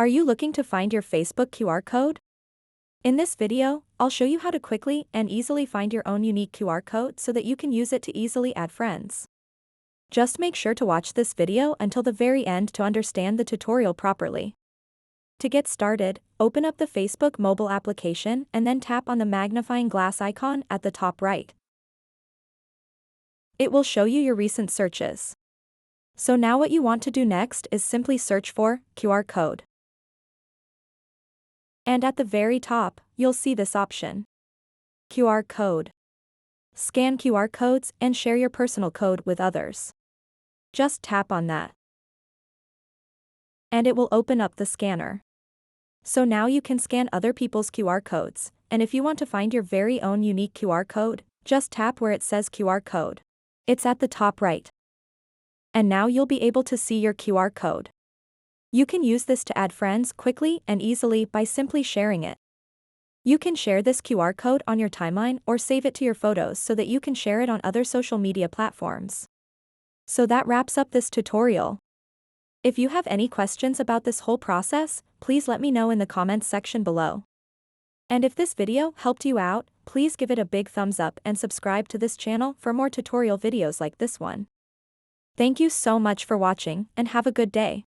Are you looking to find your Facebook QR code? In this video, I'll show you how to quickly and easily find your own unique QR code so that you can use it to easily add friends. Just make sure to watch this video until the very end to understand the tutorial properly. To get started, open up the Facebook mobile application and then tap on the magnifying glass icon at the top right. It will show you your recent searches. So now what you want to do next is simply search for QR code. And at the very top, you'll see this option. QR code. Scan QR codes and share your personal code with others. Just tap on that. And it will open up the scanner. So now you can scan other people's QR codes, and if you want to find your very own unique QR code, just tap where it says QR code. It's at the top right. And now you'll be able to see your QR code. You can use this to add friends quickly and easily by simply sharing it. You can share this QR code on your timeline or save it to your photos so that you can share it on other social media platforms. So that wraps up this tutorial. If you have any questions about this whole process, please let me know in the comments section below. And if this video helped you out, please give it a big thumbs up and subscribe to this channel for more tutorial videos like this one. Thank you so much for watching and have a good day.